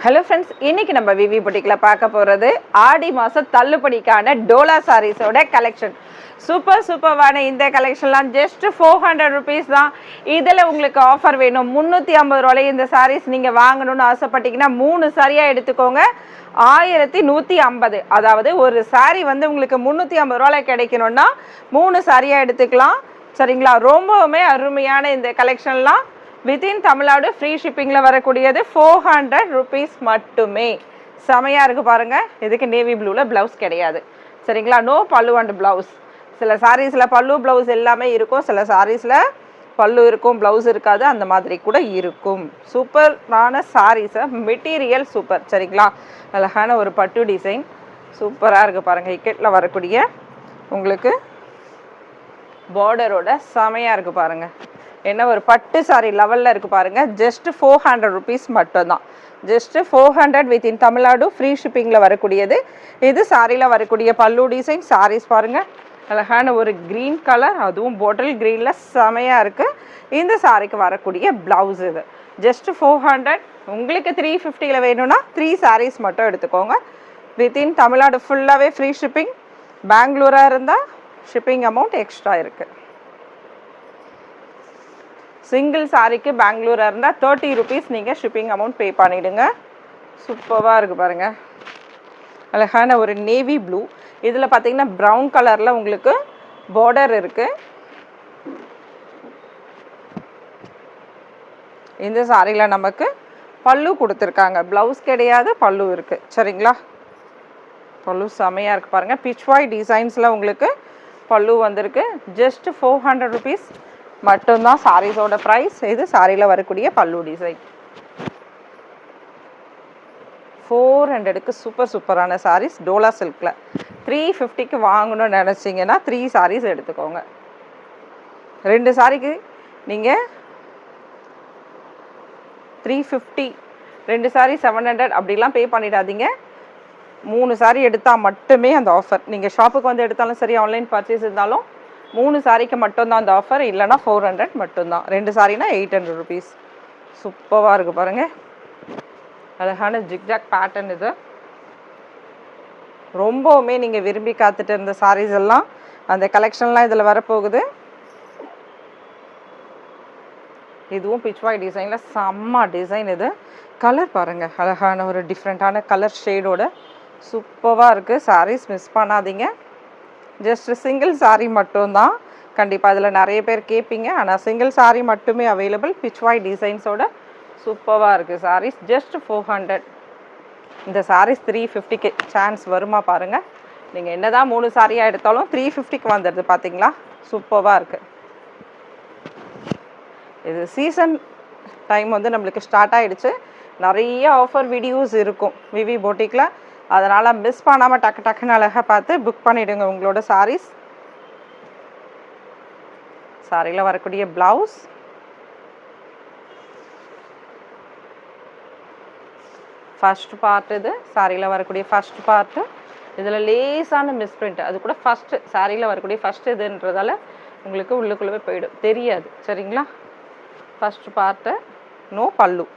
Hello friends, இன்னைக்கு நம்ம விவி புட்டிக்ல பார்க்க போகிறது ஆடி மாதம் தள்ளுபடிக்கான டோலா சாரீஸோட கலெக்ஷன். சூப்பர்வான இந்த கலெக்ஷன்லாம் ஜஸ்ட் 400 ருபீஸ் தான். இதில் உங்களுக்கு ஆஃபர் வேணும் 350 ரூபாய். இந்த சாரீஸ் நீங்கள் வாங்கணும்னு ஆசைப்பட்டீங்கன்னா 3 சாரியாக எடுத்துக்கோங்க. 1150, அதாவது ஒரு சாரீ வந்து உங்களுக்கு 350 ரூபாய் கிடைக்கணும்னா 3 சாரியாக எடுத்துக்கலாம். சரிங்களா? ரொம்பவுமே அருமையான இந்த கலெக்ஷன்லாம் வித்தின் தமிழ்நாடு ஃப்ரீ ஷிப்பிங்கில் வரக்கூடியது 400 ருபீஸ் மட்டுமே. செமையாக இருக்குது பாருங்கள். இதுக்கு நேவி ப்ளூவில் ப்ளவுஸ் கிடையாது. சரிங்களா? நோ பல்லு அண்ட் ப்ளவுஸ். சில சாரீஸில் பல்லு ப்ளவுஸ் எல்லாமே இருக்கும், சில சாரீஸில் பல்லு இருக்கும் ப்ளவுஸ் இருக்காது, அந்த மாதிரி கூட இருக்கும். சூப்பரான சாரீஸை மெட்டீரியல் சூப்பர். சரிங்களா? அழகான ஒரு பட்டு டிசைன் சூப்பராக இருக்குது பாருங்கள். இக்கெட்டில் வரக்கூடிய உங்களுக்கு பார்டரோட செமையாக இருக்குது பாருங்கள். என்ன ஒரு பட்டு சாரி லெவலில் இருக்குது பாருங்கள். ஜஸ்ட் 400 ருபீஸ் மட்டும்தான். ஜஸ்ட்டு 400 வித்தின் தமிழ்நாடு ஃப்ரீ ஷிப்பிங்கில் வரக்கூடியது. இது சாரியில் வரக்கூடிய பல்லு டிசைன். சாரீஸ் பாருங்கள், அழகான ஒரு க்ரீன் கலர், அதுவும் பாட்டில் க்ரீனில் செமையாக இருக்குது. இந்த சாரிக்கு வரக்கூடிய ப்ளவுஸ் இது ஜஸ்ட் 400. உங்களுக்கு 350 வேணும்னா 3 சாரீஸ் மட்டும் எடுத்துக்கோங்க. வித்தின் தமிழ்நாடு ஃபுல்லாகவே ஃப்ரீ ஷிப்பிங். பெங்களூராக இருந்தால் ஷிப்பிங் அமௌண்ட் எக்ஸ்ட்ரா இருக்குது. சிங்கிள் சாரிக்கு பெங்களூராக இருந்தால் 30 ருபீஸ் நீங்கள் ஷிப்பிங் அமௌண்ட் பே பண்ணிவிடுங்க. சூப்பராக இருக்குது பாருங்கள். அழகான ஒரு நேவி ப்ளூ. இதில் பார்த்தீங்கன்னா ப்ரௌன் கலரில் உங்களுக்கு பார்டர் இருக்குது. இந்த சாரியில் நமக்கு பல்லு கொடுத்துருக்காங்க, ப்ளவுஸ் கிடையாது, பல்லு இருக்குது. சரிங்களா? பல்லு செமையாக இருக்குது பாருங்கள். பிச்வாய் டிசைன்ஸில் உங்களுக்கு பல்லு வந்திருக்கு. ஜஸ்ட் 400 ருபீஸ் மட்டும்தான் சாரீஸோட ப்ரைஸ். இது சாரியில் வரக்கூடிய பல்லு டிசைன். 400க்கு சூப்பரான சாரீஸ் டோலா சில்கில். 350க்கு வாங்கணும்னு நினச்சிங்கன்னா 3 சாரீஸ் எடுத்துக்கோங்க. 2 சாரிக்கு நீங்கள் 350, 2 சாரி 700 அப்படிலாம் பே பண்ணிடாதீங்க. 3 சாரி எடுத்தால் மட்டுமே அந்த ஆஃபர். நீங்கள் ஷாப்புக்கு வந்து எடுத்தாலும் சரி, ஆன்லைன் பர்ச்சேஸ் இருந்தாலும் 3 சாரிக்கு மட்டும்தான் அந்த ஆஃபர். இல்லைனா 400 மட்டும்தான். 2 சாரினா 800 ருபீஸ். சூப்பராக இருக்குது பாருங்கள். அழகான ஜிக்ஜாக் பேட்டர்ன். இது ரொம்பவுமே நீங்கள் விரும்பி காத்துட்டு இருந்த சாரீஸ் எல்லாம் அந்த கலெக்ஷன்லாம் இதில் வரப்போகுது. இதுவும் பிச்வாய் டிசைனில் செம்ம டிசைன். இது கலர் பாருங்கள், அழகான ஒரு டிஃப்ரெண்ட்டான கலர் ஷேடோட சூப்பராக இருக்குது. சாரீஸ் மிஸ் பண்ணாதீங்க. ஜஸ்ட் சிங்கிள் சாரீ மட்டும்தான். கண்டிப்பாக இதில் நிறைய பேர் கேட்பீங்க, ஆனால் சிங்கிள் சாரீ மட்டுமே அவைலபிள். பிச்வாய் டிசைன்ஸோட சூப்பராக இருக்குது சாரீஸ். ஜஸ்ட் 400. இந்த சாரீஸ் 350க்கு சான்ஸ் வருமா பாருங்கள். நீங்கள் என்ன தான் 3 சாரியாக எடுத்தாலும் 350க்கு வந்துடுது பார்த்தீங்களா? சூப்பராக இருக்குது. இது சீசன் டைம் வந்து நம்மளுக்கு ஸ்டார்ட் ஆகிடுச்சு. நிறைய ஆஃபர் வீடியோஸ் இருக்கும் விவி பொட்டிக்கில். அதனால் மிஸ் பண்ணாமல் டக்குன்னு அழகாக பார்த்து புக் பண்ணிவிடுங்க உங்களோட சாரீஸ். சாரியில் வரக்கூடிய ப்ளவுஸ், ஃபர்ஸ்ட் பார்ட். இது சாரியில் வரக்கூடிய ஃபர்ஸ்ட் பார்ட்டு. இதில் லேஸான மிஸ்பிரிண்ட், அது கூட ஃபஸ்ட்டு சாரியில் வரக்கூடிய ஃபஸ்ட்டு இதுன்றதால உங்களுக்கு உள்ளுக்குள்ளே போயிடும், தெரியாது. சரிங்களா? First part. நோ பல்லு.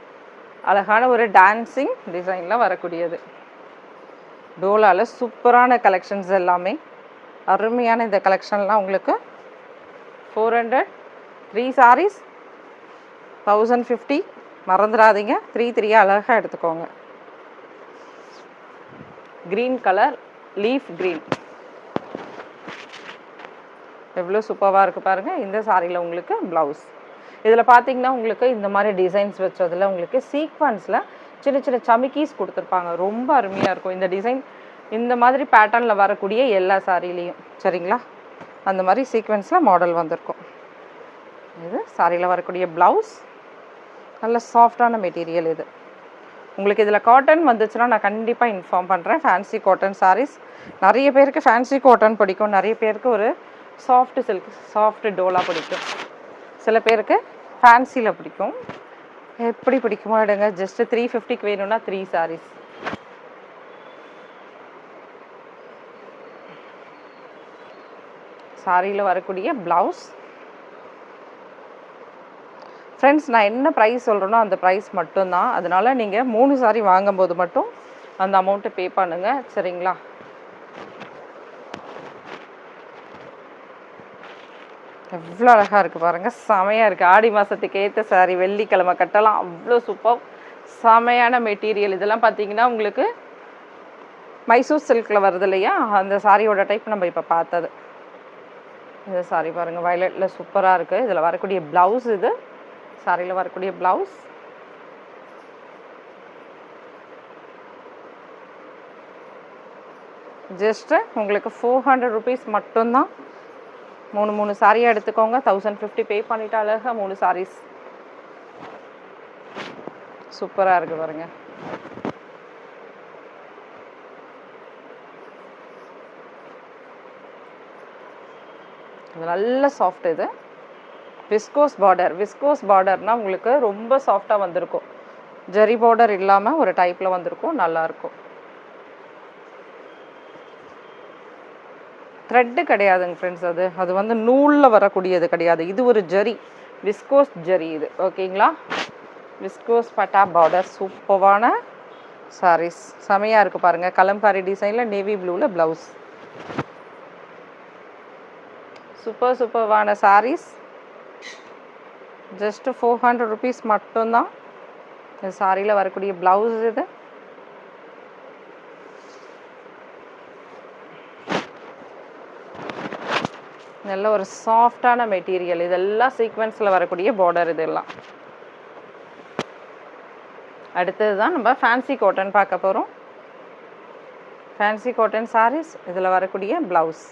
அழகான ஒரு டான்சிங் டிசைனில் வரக்கூடியது. டோலாவில் சூப்பரான கலெக்ஷன்ஸ் எல்லாமே அருமையான இந்த கலெக்ஷன்லாம் உங்களுக்கு 400. 3 சாரீஸ் 1050. மறந்துடாதீங்க. 3 அழகாக எடுத்துக்கோங்க. க்ரீன் கலர், லீஃப் க்ரீன், எவ்வளோ சூப்பராக இருக்குது பாருங்கள். இந்த சாரியில் உங்களுக்கு ப்ளவுஸ். இதில் பார்த்தீங்கன்னா உங்களுக்கு இந்த மாதிரி டிசைன்ஸ் வச்சதில் உங்களுக்கு சீக்வன்ஸில் சின்ன சமிக்கீஸ் கொடுத்துருப்பாங்க. ரொம்ப அருமையாக இருக்கும் இந்த டிசைன். இந்த மாதிரி பேட்டர்னில் வரக்கூடிய எல்லா சாரிலையும். சரிங்களா? அந்த மாதிரி சீக்வன்ஸில் மாடல் வந்திருக்கும். இது சாரியில் வரக்கூடிய ப்ளவுஸ். நல்ல சாஃப்டான மெட்டீரியல் இது. உங்களுக்கு இதில் காட்டன் வந்துச்சுன்னா நான் கண்டிப்பாக இன்ஃபார்ம் பண்ணுறேன். ஃபேன்சி காட்டன் சாரீஸ் நிறைய பேருக்கு ஃபேன்சி காட்டன் பிடிக்கும், நிறைய பேருக்கு ஒரு சாஃப்ட் சில்க், சாஃப்ட் டோலா பிடிக்கும், சில பேருக்கு ஃபேன்சியில் பிடிக்கும். எப்படி பிடிக்குமோ எடுங்க. ஜஸ்ட்டு 350க்கு வேணும்னா 3 சாரீஸ். சாரியில் வரக்கூடிய ப்ளவுஸ் ஃப்ரெண்ட்ஸ் நான் என்ன ப்ரைஸ் சொல்கிறேனோ அந்த ப்ரைஸ் மட்டும்தான். அதனால் நீங்கள் 3 சாரி வாங்கும்போது மட்டும் அந்த அமௌண்ட்டை பே பண்ணுங்கள், சரிங்களா? எவ்வளோ அழகாக இருக்குது பாருங்கள், செமையாக இருக்குது. ஆடி மாதத்துக்கு ஏற்ற சாரி, வெள்ளிக்கிழமை கட்டலாம், அவ்வளோ சூப்பர். செமையான மெட்டீரியல். இதெல்லாம் பார்த்தீங்கன்னா உங்களுக்கு மைசூர் சில்கில் வருது இல்லையா, அந்த சாரியோட டைப் நம்ம இப்போ பார்த்தது. இந்த சாரி பாருங்கள், வயலட்டில் சூப்பராக இருக்குது. இதில் வரக்கூடிய ப்ளவுஸ், இது சாரியில் வரக்கூடிய ப்ளவுஸ். ஜஸ்ட்டு உங்களுக்கு 400 rupees மட்டும்தான். 3 சாரியாக எடுத்துக்கோங்க. 1050 பே பண்ணிவிட்டு அழகாக 3 சாரீஸ். சூப்பராக இருக்குது பாருங்க. நல்ல சாஃப்ட். இது விஸ்கோஸ் பார்டர். விஸ்கோஸ் பார்டர்னால் உங்களுக்கு ரொம்ப சாஃப்டாக வந்திருக்கும். ஜரி பார்டர் இல்லாமல் ஒரு டைப்பில் வந்திருக்கும், நல்லாயிருக்கும். த்ரெட்டு கிடையாதுங்க ஃப்ரெண்ட்ஸ், அது வந்து நூலில் வரக்கூடியது கிடையாது. இது ஒரு ஜரி, விஸ்கோஸ் ஜரி இது, ஓகேங்களா? விஸ்கோஸ் பட்டா பார்டர், சூப்பரான சாரீஸ், செமையாக இருக்குது பாருங்கள். கலம்காரி டிசைனில் நேவி ப்ளூவில் ப்ளவுஸ். சூப்பரான சாரீஸ். ஜஸ்ட்டு 400 rupees மட்டும்தான். இந்த சாரியில் வரக்கூடிய ப்ளவுஸ் இது. நல்ல ஒரு சாஃப்டான மெட்டீரியல். இதெல்லாம் சீக்வென்ஸில் வரக்கூடிய பார்டர். இதெல்லாம் அடுத்தது தான் நம்ம ஃபேன்சி காட்டன் பார்க்க போகிறோம். ஃபேன்சி காட்டன் சாரீஸ், இதில் வரக்கூடிய ப்ளவுஸ்.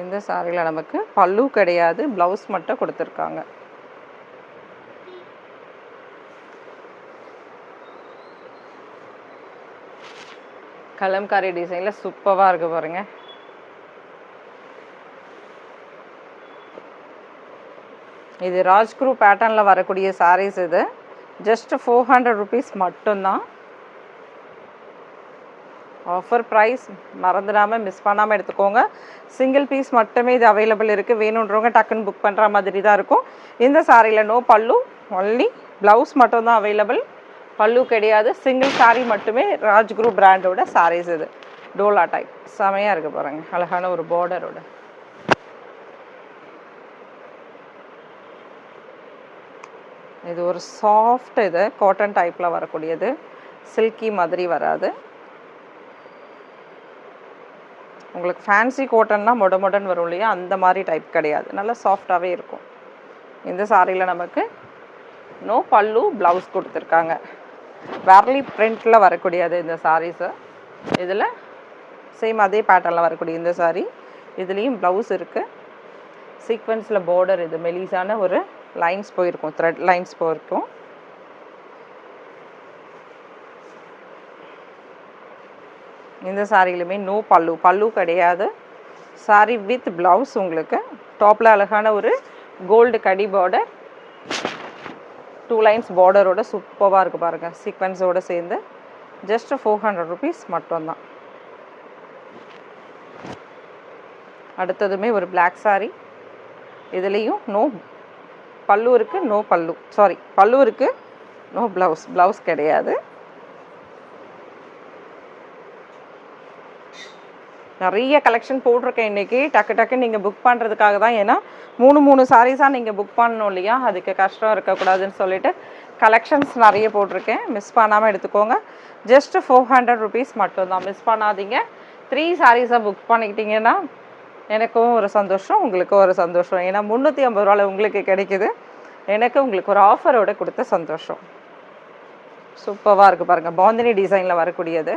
இந்த சாரியில் நமக்கு பல்லு கிடையாது, ப்ளவுஸ் மட்டும் கொடுத்துருக்காங்க. கலம்காரி டிசைனில் சூப்பராக இருக்குது பாருங்க. இது ராஜ்குரு பேட்டர்னில் வரக்கூடிய சாரீஸ். இது ஜஸ்ட் 400 rupees மட்டும்தான். ஆஃபர் ப்ரைஸ், மறந்துடாமல் மிஸ் பண்ணாமல் எடுத்துக்கோங்க. சிங்கிள் பீஸ் மட்டுமே இது அவைலபிள் இருக்குது. வேணுன்றவங்க டக்குன்னு புக் பண்ணுற மாதிரி தான் இருக்கும். இந்த சாரியில் நோ பல்லு, ஒன்லி ப்ளவுஸ் மட்டும்தான் அவைலபிள். பல்லு கிடையாது. சிங்கிள் சாரீ மட்டுமே. ராஜ்குரு பிராண்டோட சாரீஸ். இது டோலா டைப், செமையாக இருக்குது பாருங்கள். அழகான ஒரு பார்டரோட. இது ஒரு சாஃப்ட், இது காட்டன் டைப்பில் வரக்கூடியது. சில்கி மாதிரி வராது. உங்களுக்கு ஃபேன்சி காட்டன்னா மொடன் வரும் இல்லையா, அந்த மாதிரி டைப் கிடையாது. நல்லா சாஃப்டாகவே இருக்கும். இந்த சாரியில் நமக்கு நோ பல்லு, ப்ளவுஸ் கொடுத்துருக்காங்க. வேர்லி பிரிண்டில் வரக்கூடியது இந்த சாரீஸு. இதில் சேம் அதே பேட்டர்னில் வரக்கூடிய இந்த சாரீ. இதுலேயும் ப்ளவுஸ் இருக்குது. சீக்வென்ஸில் பார்டர். இது மெலிசான ஒரு லைன்ஸ் போயிருக்கும், த்ரெட் லைன்ஸ் போயிருக்கும். இந்த சாரியிலுமே நோ பல்லு, பல்லு கிடையாது. Sorry with blouse. உங்களுக்கு டாப்பில் அழகான ஒரு கோல்டு கடி பார்டர், 2 lines பார்டரோட சூப்பராக இருக்குது பாருங்கள், சீக்வென்ஸோடு சேர்ந்து. ஜஸ்ட் 400 rupees மட்டும்தான். அடுத்ததுமே ஒரு பிளாக் சாரி. இதுலேயும் நோ பல்லு இருக்குது, நோ பல்லு, சாரி பல்லு இருக்குது, நோ ப்ளவுஸ், ப்ளவுஸ் கிடையாது. நிறைய கலெக்ஷன் போட்டிருக்கேன் இன்றைக்கி. டக்கு நீங்கள் புக் பண்ணுறதுக்காக தான். ஏன்னா 3 சாரீஸாக நீங்கள் புக் பண்ணணும் இல்லையா, அதுக்கு கஷ்டம் இருக்கக்கூடாதுன்னு சொல்லிட்டு கலெக்ஷன்ஸ் நிறைய போட்டிருக்கேன். மிஸ் பண்ணாமல் எடுத்துக்கோங்க. ஜஸ்ட் 400 rupees மட்டும்தான். மிஸ் பண்ணாதீங்க. 3 சாரீஸாக புக் பண்ணிக்கிட்டிங்கன்னா எனக்கும் ஒரு சந்தோஷம், உங்களுக்கும் ஒரு சந்தோஷம். ஏன்னா 350 ரூபாயில் உங்களுக்கு கிடைக்குது. எனக்கு உங்களுக்கு ஒரு ஆஃபரோடு கொடுத்த சந்தோஷம். சூப்பராக இருக்குது பாருங்கள். பாந்தினி டிசைனில் வரக்கூடியது.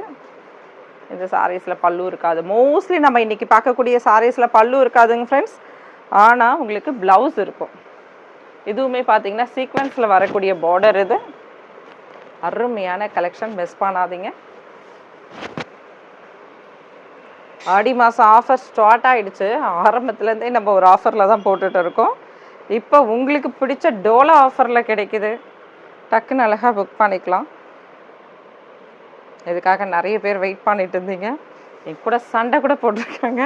இந்த சாரீஸில் பல்லு இருக்காது. மோஸ்ட்லி நம்ம இன்றைக்கி பார்க்கக்கூடிய சாரீஸில் பல்லு இருக்காதுங்க ஃப்ரெண்ட்ஸ். ஆனால் உங்களுக்கு ப்ளவுஸ் இருக்கும். இதுவுமே பார்த்தீங்கன்னா சீக்வென்ஸில் வரக்கூடிய பார்டர். இது அருமையான கலெக்ஷன், மிஸ் பண்ணாதீங்க. ஆடி மாதம் ஆஃபர் ஸ்டார்ட் ஆகிடுச்சு. ஆரம்பத்துலேருந்தே நம்ம ஒரு ஆஃபரில் தான் போட்டுட்டு இருக்கோம். இப்போ உங்களுக்கு பிடிச்ச டோலா ஆஃபரில் கிடைக்குது. டக்குன்னு அழகாக புக் பண்ணிக்கலாம். இதுக்காக நிறைய பேர் வெயிட் பண்ணிட்டு இருந்தீங்க. என் கூட சண்டை கூட போட்டிருக்காங்க,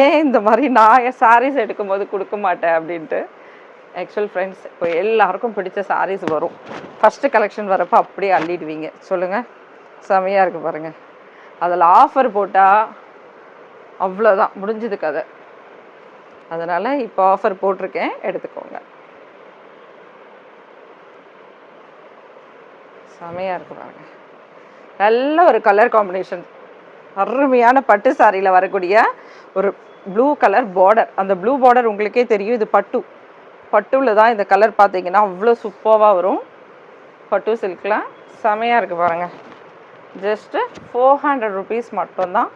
ஏன் இந்த மாதிரி நான் சாரீஸ் எடுக்கும்போது கொடுக்க மாட்டேன் அப்படின்ட்டு. ஆக்சுவல் ஃப்ரெண்ட்ஸ், இப்போ எல்லாருக்கும் பிடிச்ச சாரீஸ் வரும், ஃபஸ்ட்டு கலெக்ஷன் வரப்போ அப்படியே அள்ளிடுவீங்க. சொல்லுங்கள், செமையாக இருக்குது பாருங்கள். அதில் ஆஃபர் போட்டால் அவ்வளோதான், முடிஞ்சது கதை. அதனால் இப்போ ஆஃபர் போட்டிருக்கேன், எடுத்துக்கோங்க. செமையாக இருக்கு பாருங்க. நல்ல ஒரு கலர் காம்பினேஷன், அருமையான பட்டு சாரியில் வரக்கூடிய ஒரு ப்ளூ கலர் பார்டர். அந்த ப்ளூ பார்டர் உங்களுக்கே தெரியும், இது பட்டுவில் தான் இந்த கலர் பார்த்தீங்கன்னா அவ்வளோ சூப்பராக வரும். பட்டு சில்கில் செமையாக இருக்குது பாருங்கள். ஜஸ்ட்டு 400 ருபீஸ் மட்டும்தான்.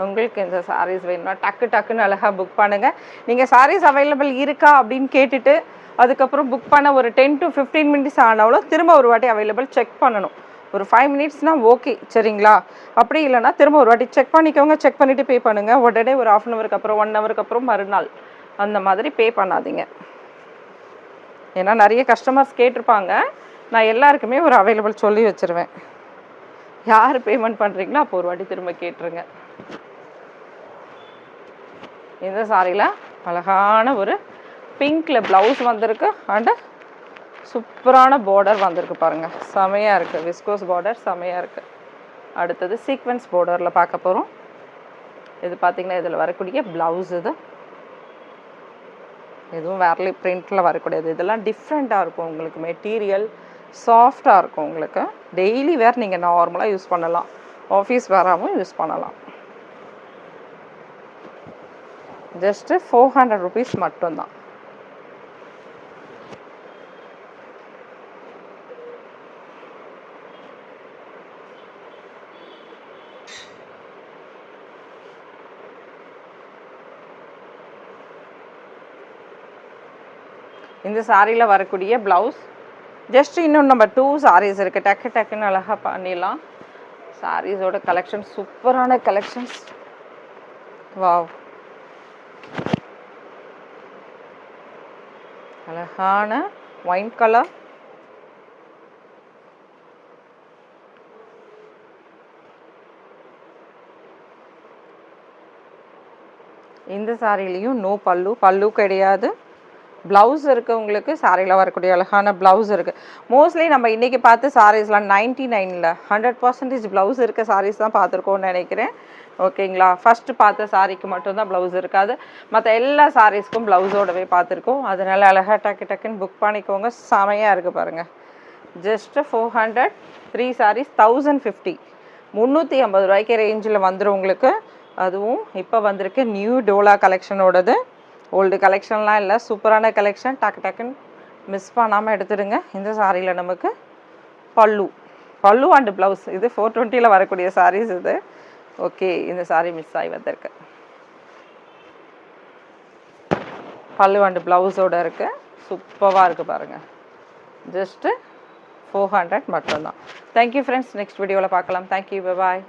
உங்களுக்கு இந்த சாரீஸ் வேணும்னா டக்குன்னு அழகாக புக் பண்ணுங்கள். நீங்கள் சாரீஸ் அவைலபிள் இருக்கா அப்படின்னு கேட்டுட்டு அதுக்கப்புறம் புக் பண்ண ஒரு 10 to 15 மினிட்ஸ் ஆனாலும் திரும்ப ஒரு வாட்டி அவைலபிள் செக் பண்ணணும். ஒரு 5 மினிட்ஸ்னால் ஓகே, சரிங்களா? அப்படி இல்லைனா திரும்ப ஒரு வாட்டி செக் பண்ணிக்கோங்க. செக் பண்ணிவிட்டு பே பண்ணுங்கள். உடனே ஒரு 1/2 ஹவருக்கு அப்புறம் 1 ஹவருக்கு அப்புறம் மறுநாள் அந்த மாதிரி பே பண்ணாதீங்க. ஏன்னா நிறைய கஸ்டமர்ஸ் கேட்டிருப்பாங்க, நான் எல்லாருக்குமே ஒரு அவைலபிள் சொல்லி வச்சுருவேன். யார் பேமெண்ட் பண்ணுறீங்களோ அப்போ ஒரு வாட்டி திரும்ப கேட்டுருங்க. இந்த சாரியில் அழகான ஒரு பிங்க்கில் ப்ளவுஸ் வந்திருக்கு அண்டு சூப்பரான பார்டர் வந்திருக்கு பாருங்கள். செமையாக இருக்குது, விஸ்கோஸ் பார்டர் செமையாக இருக்குது. அடுத்தது சீக்வென்ஸ் பார்டரில் பார்க்க போகிறோம். இது பார்த்திங்கன்னா இதில் வரக்கூடிய ப்ளவுஸ், இதுவும் வேர்லி பிரிண்டில் வரக்கூடியது. இதெல்லாம் டிஃப்ரெண்ட்டாக இருக்கும் உங்களுக்கு. மெட்டீரியல் சாஃப்டாக இருக்கும் உங்களுக்கு. டெய்லி வேர் நீங்கள் நார்மலாக யூஸ் பண்ணலாம், ஆஃபீஸ் வேராகவும் யூஸ் பண்ணலாம். ஜஸ்ட்டு 400 ருபீஸ் மட்டும்தான். இந்த சாரியில் வரக்கூடிய ப்ளவுஸ். ஜஸ்ட் இன்னும் நம்ம 2 சாரீஸ் இருக்குது, டக்குன்னு அழகாக பண்ணிடலாம். சாரீஸோட கலெக்ஷன் சூப்பரான கலெக்ஷன்ஸ். வாவ், அழகான ஒயின் கலர். இந்த சாரிலையும் நோ பல்லு கிடையாது. ப்ளவுஸ் இருக்குது உங்களுக்கு. சாரியில் வரக்கூடிய அழகான ப்ளவுஸ் இருக்குது. மோஸ்ட்லி நம்ம இன்றைக்கி பார்த்து சாரீஸ்லாம் 99 100% ப்ளவுஸ் இருக்க சாரீஸ் தான் பார்த்துருக்கோன்னு நினைக்கிறேன். ஓகேங்களா? ஃபஸ்ட்டு பார்த்த சாரிக்கு மட்டும்தான் ப்ளவுஸ் இருக்காது, மற்ற எல்லா சாரீஸ்க்கும் ப்ளவுஸோடவே பார்த்துருக்கோம். அதனால் அழகாக டக்குன்னு புக் பண்ணிக்கோங்க. செமையாக இருக்குது பாருங்கள். ஜஸ்ட்டு 400, 3 சாரீஸ் 1050, 350 ரூபாய்க்கு ரேஞ்சில் வந்துடும் உங்களுக்கு. அதுவும் இப்போ வந்திருக்கு நியூ டோலா கலெக்ஷனோடது. ஓல்டு கலெக்ஷன்லாம் இல்லை, சூப்பரான கலெக்ஷன். டக்குன்னு மிஸ் பண்ணாமல் எடுத்துடுங்க. இந்த சாரியில் நமக்கு பல்லு அண்டு ப்ளவுஸ். இது 420 வரக்கூடிய சாரீஸ் இது. ஓகே, இந்த சாரி மிஸ் ஆகி வந்திருக்கு. பல்லு அண்டு ப்ளவுஸோடு இருக்குது. சூப்பராக இருக்குது பாருங்கள். ஜஸ்ட்டு 400 மட்டும்தான். Thank you friends. நெக்ஸ்ட் வீடியோவில் பார்க்கலாம். தேங்க்யூ, பாய்.